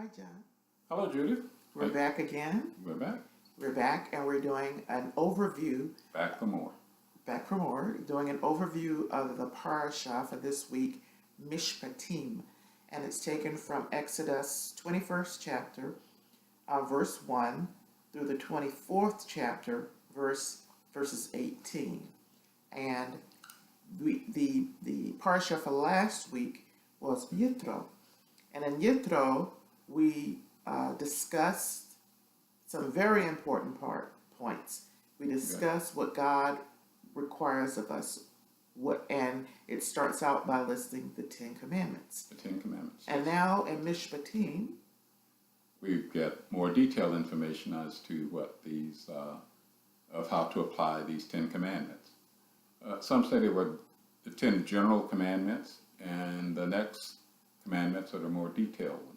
Hi, John. Hello, Judith. We're back again. We're back. We're back, and we're doing an overview. Back for more. Back for more. Doing an overview of the parashah for this week, Mishpatim. And it's taken from Exodus 21st chapter, verse 1, through the 24th chapter, verses 18. And the parashah for last week was Yitro. And in Yitro, we discussed some very important points. We discussed what God requires of us, and it starts out by listing the Ten Commandments. The Ten Commandments. And now in Mishpatim, we get more detailed information as to what these, of how to apply these Ten Commandments. Some say they were the 10 general commandments, and the next commandments are the more detailed ones.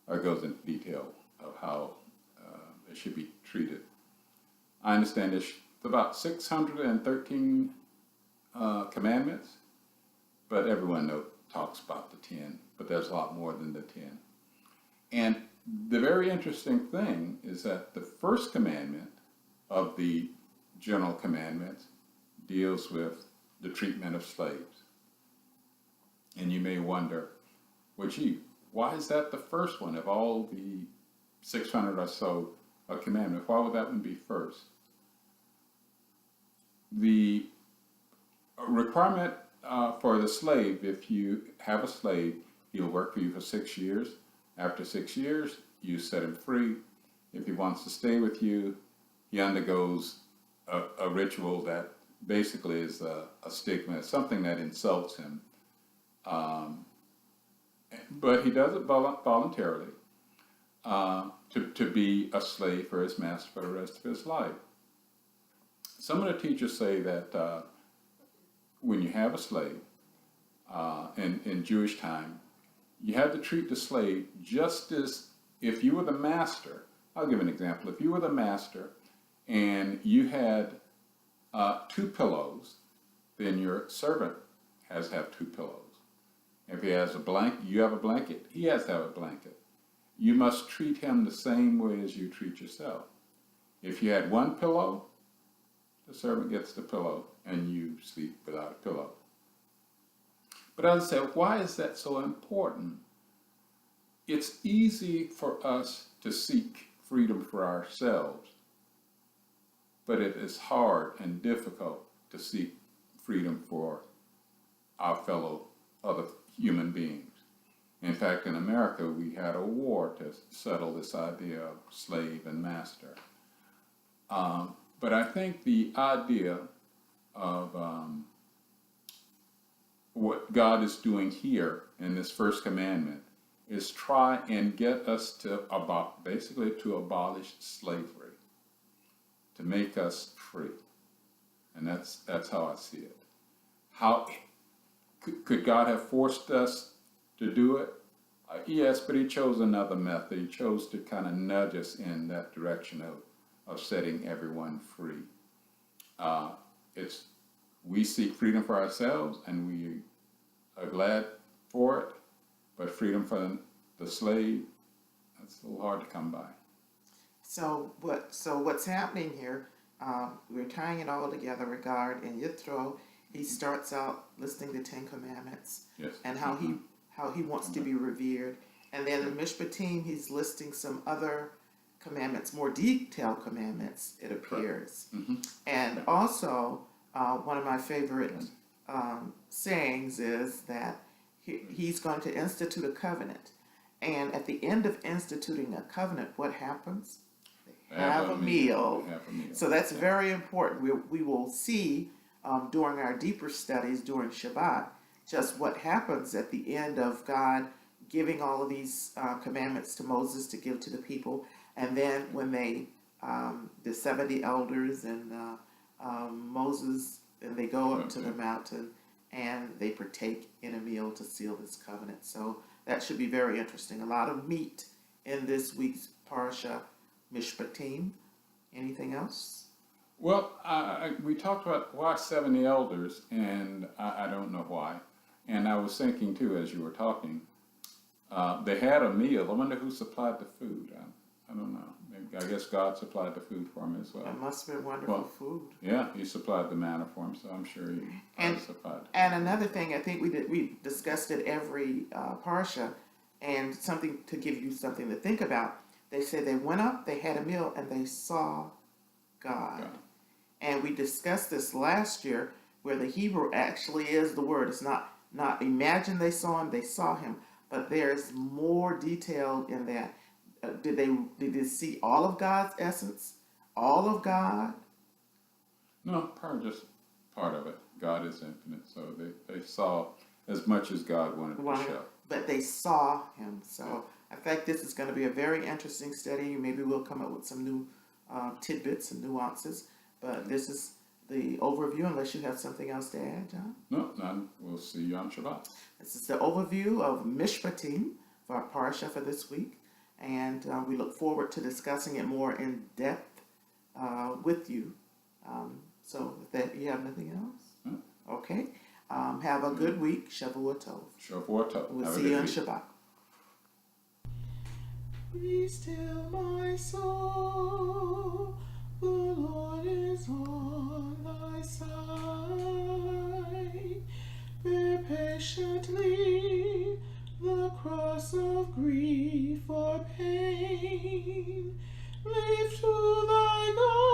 Or goes into detail of how it should be treated. I understand there's about 613 commandments, but everyone talks about the 10, but there's a lot more than the 10. And the very interesting thing is that the first commandment of the general commandments deals with the treatment of slaves. And you may wonder, well, gee, why is that the first one of all the 600 or so commandments? Why would that one be first? The requirement for the slave, if you have a slave, he'll work for you for 6 years. After 6 years, you set him free. If he wants to stay with you, he undergoes a ritual that basically is a stigma, something that insults him. But he does it voluntarily to be a slave for his master for the rest of his life. Some of the teachers say that when you have a slave in Jewish time, you had to treat the slave just as if you were the master. I'll give an example. If you were the master and you had 2 pillows, then your servant has to have 2 pillows. If he has a blanket, you have a blanket, he has to have a blanket. You must treat him the same way as you treat yourself. If you had 1 pillow, the servant gets the pillow and you sleep without a pillow. But as I said, why is that so important? It's easy for us to seek freedom for ourselves, but it is hard and difficult to seek freedom for our fellow other human beings. In fact, in America, we had a war to settle this idea of slave and master. But I think the idea of what God is doing here in this first commandment is try and get us to basically to abolish slavery, to make us free. And that's how I see it. How could God have forced us to do it? Yes, but he chose another method. He chose to kind of nudge us in that direction of setting everyone free. We seek freedom for ourselves, and we are glad for it, but freedom for the slave, that's a little hard to come by. So what's happening here, we're tying it all together regarding Yitro. He starts out listing the 10 Commandments, Yes. and how he wants to be revered. And then in Mishpatim, he's listing some other commandments, more detailed commandments, it appears. Mm-hmm. And also, one of my favorite sayings is that he's going to institute a covenant. And at the end of instituting a covenant, what happens? They have a meal. So that's very important. We will see during our deeper studies during Shabbat just what happens at the end of God giving all of these commandments to Moses to give to the people. And then when the 70 elders and Moses, and they go up to the mountain and they partake in a meal to seal this covenant. So that should be very interesting. A lot of meat in this week's parashah, Mishpatim. Anything else? Well, we talked about why 70 elders, and I don't know why. And I was thinking too, as you were talking, They had a meal. I wonder who supplied the food. I don't know. Maybe, I guess God supplied the food for him as well. It must have been wonderful Well, food. Yeah, he supplied the manna for him, so I'm sure he And- supplied it. And another thing, I think we discussed it every parashah, and something to give you something to think about. They said they went up, they had a meal, and they saw God. God. And we discussed this last year, where the Hebrew actually is the word. It's not imagine they saw him, they saw him, but there's more detail in that. Did they see all of God's essence, all of God? No, probably just part of it. God is infinite, so they saw as much as God wanted to show. But they saw him. So I think this is going to be a very interesting study. Maybe we'll come up with some new tidbits and nuances. But this is the overview, unless you have something else to add, John. No, none. We'll see you on Shabbat. This is the overview of Mishpatim for our parashah for this week. And we look forward to discussing it more in depth with you. So with that, you have nothing else? Okay. Have a good week. Shavua Tov. Shavua Tov. We'll Have a see good you on week. Shabbat. Be still, my soul. The Lord is on thy side. Bear patiently the cross of grief or pain. Live to thy God.